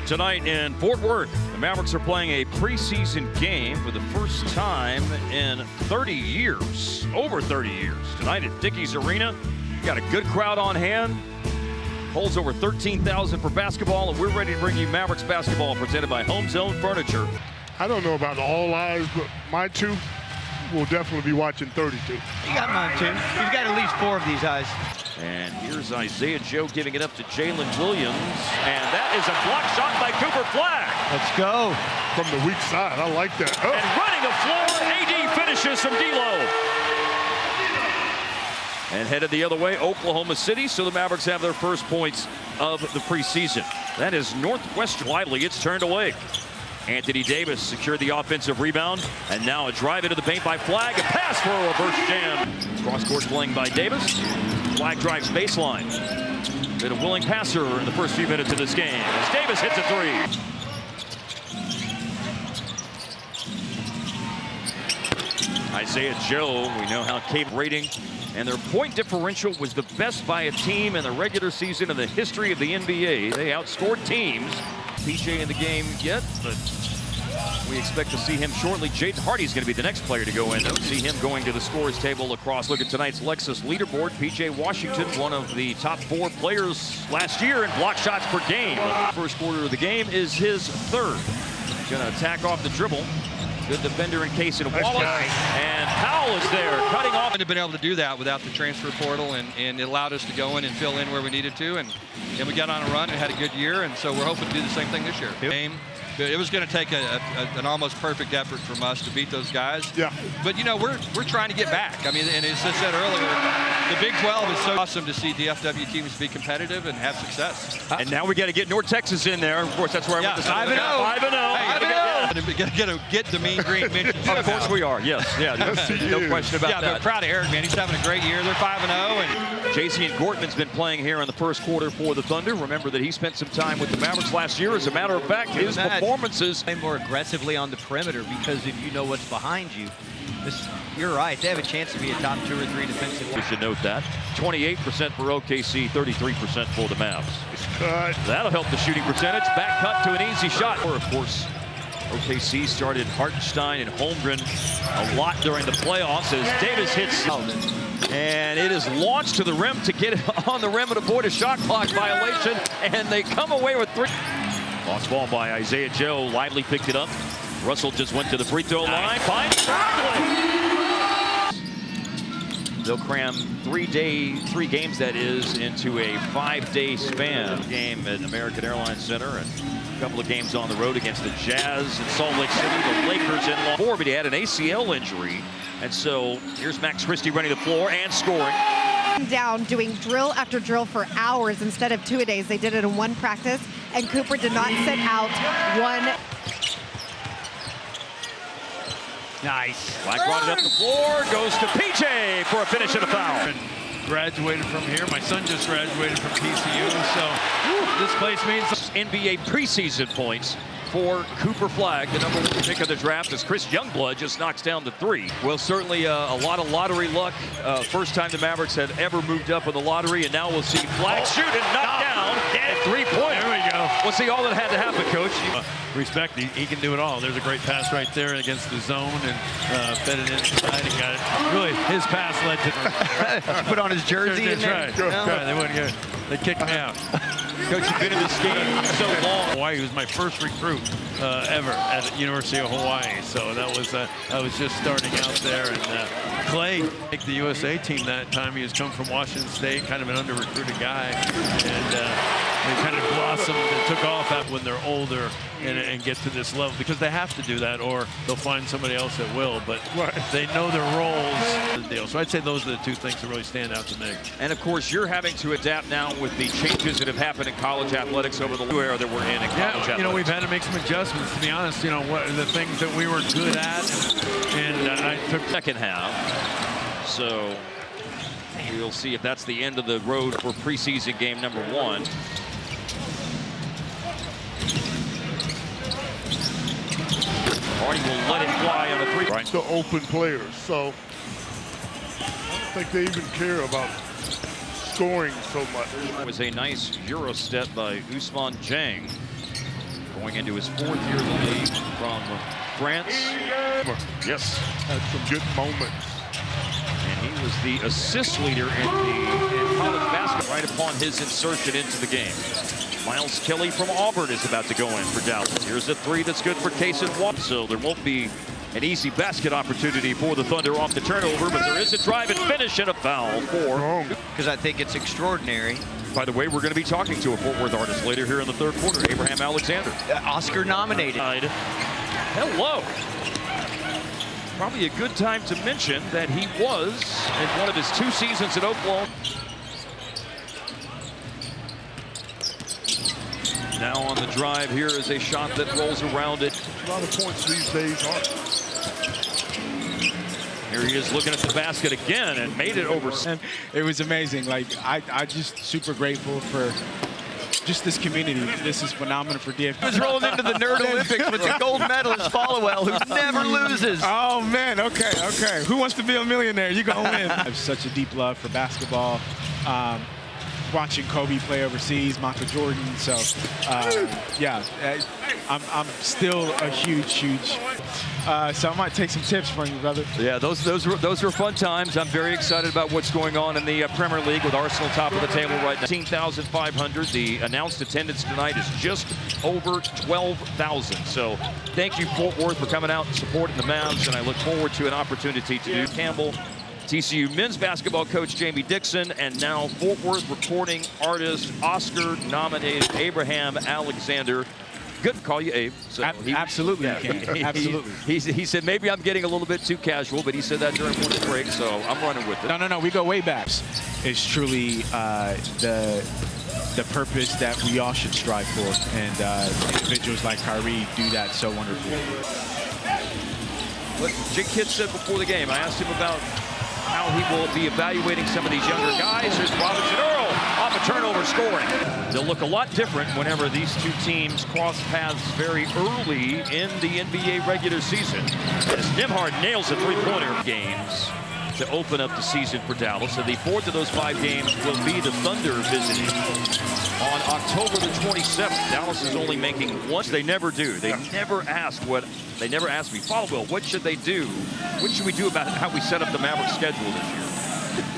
Tonight in Fort Worth, the Mavericks are playing a preseason game for the first time in 30 years, over 30 years. Tonight at Dickies Arena, got a good crowd on hand. Holds over 13,000 for basketball, and we're ready to bring you Mavericks basketball presented by Home Zone Furniture. I don't know about the all eyes, but my two will definitely be watching 32. You got mine too. You've got at least 4 of these eyes. And here's Isaiah Joe giving it up to Jalen Williams. And that is a block shot by Cooper Flag. Let's go. From the weak side, I like that. Oh. And running a floor, AD finishes from D'Lo. And headed the other way, Oklahoma City. So the Mavericks have their first points of the preseason. That is Northwestern. Widely, it's turned away. Anthony Davis secured the offensive rebound, and now a drive into the paint by Flag. A pass for a reverse jam. Cross-court playing by Davis. Flag drives baseline. Been a willing passer in the first few minutes of this game as Davis hits a three. Isaiah Joe, we know how capable rating, and their point differential was the best by a team in the regular season in the history of the NBA. They outscored teams. PJ in the game yet, but we expect to see him shortly. Jaden Hardy's going to be the next player to go in, though. See him going to the scores table across. Look at tonight's Lexus leaderboard. PJ Washington, one of the top 4 players last year in block shots per game. First quarter of the game is his third. Going to attack off the dribble. Good defender in case in Wallace. And Powell is there, cutting off. Have been able to do that without the transfer portal, and it allowed us to go in and fill in where we needed to, and we got on a run and had a good year, and so we're hoping to do the same thing this year. It was going to take an almost perfect effort from us to beat those guys. Yeah. But, you know, we're trying to get back. I mean, and as I said earlier, the Big 12 is so awesome to see DFW teams be competitive and have success. And now we got to get North Texas in there. Of course, that's where I went to 5-0. 5-0. Get the Mean Green mention. Of course we are, yes. Yeah, no question about that. Yeah, but proud of Eric, man. He's having a great year. They're 5-0. And JC Gortman's been playing here in the first quarter for the Thunder. Remember that he spent some time with the Mavericks last year. As a matter of fact, his performances play more aggressively on the perimeter, because if you know what's behind you, you're right. They have a chance to be a top 2 or 3 defensive. We should note that 28% for OKC, 33% for the Mavs. That'll help the shooting percentage. Back cut to an easy shot. Of course, OKC started Hartenstein and Holmgren a lot during the playoffs as Davis hits. And it is launched to the rim to get it on the rim and avoid a shot clock violation. And they come away with 3. Lost ball by Isaiah Joe. Lively picked it up. Russell just went to the free throw line. Finds They'll cram 3 games, that is, into a 5-day span. Game at American Airlines Center and a couple of games on the road against the Jazz in Salt Lake City, the Lakers in Long Beach. But he had an ACL injury. And so here's Max Christie running the floor and scoring. Down doing drill after drill for hours instead of 2-a-days. They did it in 1 practice, and Cooper did not sit out 1. Nice. Black brought it up the floor, goes to PJ for a finish and a foul. Graduated from here. My son just graduated from TCU, so this place means NBA preseason points for Cooper Flag, the #1 pick of the draft, as Chris Youngblood just knocks down the 3. Well, certainly a lot of lottery luck. First time the Mavericks had ever moved up in the lottery, and now we'll see Flag shoot and knock down at 3-point. There we go. We'll see all that had to happen, Coach. Respect, he can do it all. There's a great pass right there against the zone, and fed it inside and got it. Really, his pass led to Put on his jersey. That's right. They wouldn't get. They kicked me out. Coach, you've been in this game so long. Hawaii was my first recruit ever at the University of Hawaii, so that was I was just starting out there. And Clay, make the USA team that time. He has come from Washington State, kind of an under-recruited guy, and they kind of blossomed and took off when they're older and get to this level, because they have to do that, or they'll find somebody else that will. But they know their roles. So I'd say those are the 2 things that really stand out to me. And of course, you're having to adapt now with the changes that have happened in college athletics over the era that we're in college athletics. You know, we've had to make some adjustments, to be honest. You know, what the things that we were good at, and I took second half. So we'll see if that's the end of the road for preseason game #1. Hardy will let it fly on the 3. Right. The open players, so I don't think they even care about scoring so much. It was a nice Euro step by Ousmane Dieng. going into his 4th year in the league from France. Yes. Had some good moments. And he was the assist leader in college basketball right upon his insertion into the game. Miles Kelly from Auburn is about to go in for Dallas. Here's a 3 that's good for Kaysen Watt. So there won't be an easy basket opportunity for the Thunder off the turnover, but there is a drive and finish and a foul for. Because I think it's extraordinary. By the way, we're going to be talking to a Fort Worth artist later here in the 3rd quarter, Abraham Alexander. Oscar nominated. Hello. Probably a good time to mention that he was in one of his 2 seasons at Oklahoma. Now on the drive, here is a shot that rolls around it. A lot of points these days aren't. Here he is looking at the basket again and made it over. And it was amazing. Like, I just super grateful for just this community. This is phenomenal for DFW. He was rolling into the Nerd Olympics with the gold medalist Followell, who never loses. Oh, man. Okay. Who wants to be a millionaire? You're going to win. I have such a deep love for basketball. Watching Kobe play overseas, Michael Jordan. So, yeah, I'm still a huge. So I might take some tips from you, brother. Yeah, those were fun times. I'm very excited about what's going on in the Premier League with Arsenal top of the table right now. 19,500. The announced attendance tonight is just over 12,000. So thank you, Fort Worth, for coming out and supporting the Mavs, and I look forward to an opportunity to do Campbell. TCU men's basketball coach Jamie Dixon, and now Fort Worth recording artist, Oscar-nominated Abraham Alexander. Good to call you Abe. So absolutely, absolutely. He said maybe I'm getting a little bit too casual, but he said that during one break, so I'm running with it. No, we go way back. It's truly the purpose that we all should strive for, and individuals like Kyrie do that so wonderfully. What Jake Kidd said before the game, I asked him about how he will be evaluating some of these younger guys. Here's Robinson Earl off a turnover scoring. They'll look a lot different whenever these 2 teams cross paths very early in the NBA regular season. As Nembhard nails a 3-pointer games to open up the season for Dallas. And the 4th of those 5 games will be the Thunder visiting on October the 27th. Dallas is only making one. They never do. They never ask they never ask me, Followell, what should they do? What should we do about how we set up the Mavericks schedule this year?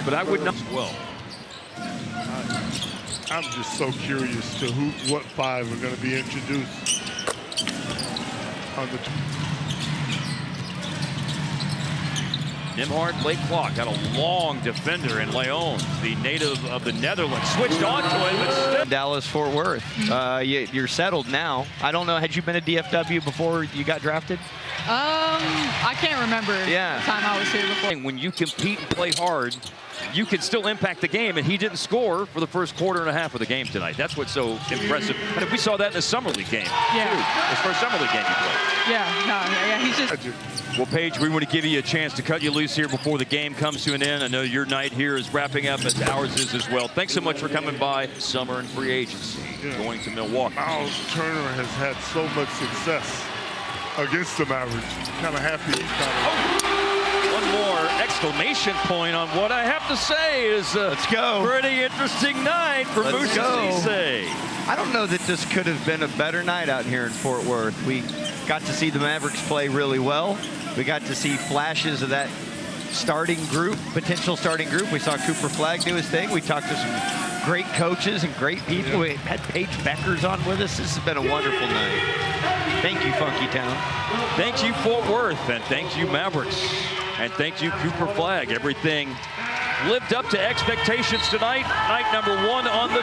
But I would not as well. I'm just so curious to what 5 are going to be introduced on the. Nembhard, late clock, got a long defender in Leon, the native of the Netherlands. Switched on to it, but still. Dallas, Fort Worth. You're settled now. I don't know, had you been a DFW before you got drafted? I can't remember the time I was here before. When you compete and play hard, you can still impact the game, and he didn't score for the first quarter and a half of the game tonight. That's what's so impressive. And if we saw that in the Summer League game, too. His first Summer League game he played. He's just... Well, Paige, we want to give you a chance to cut you loose here before the game comes to an end. I know your night here is wrapping up, as ours is as well. Thanks so much for coming by. Summer and free agency, going to Milwaukee. Miles Turner has had so much success against the Mavericks. Kind of happy he's kind of... One more exclamation point on what I have to say is a pretty interesting night for Musa Cisse. I don't know that this could have been a better night out here in Fort Worth. We got to see the Mavericks play really well. We got to see flashes of that starting group, potential starting group. We saw Cooper Flagg do his thing. We talked to some great coaches and great people. We had Paige Beckers on with us. This has been a wonderful night. Thank you, Funky Town. Thank you, Fort Worth, and thank you, Mavericks. And thank you, Cooper Flagg. Everything lived up to expectations tonight. Night number 1 on the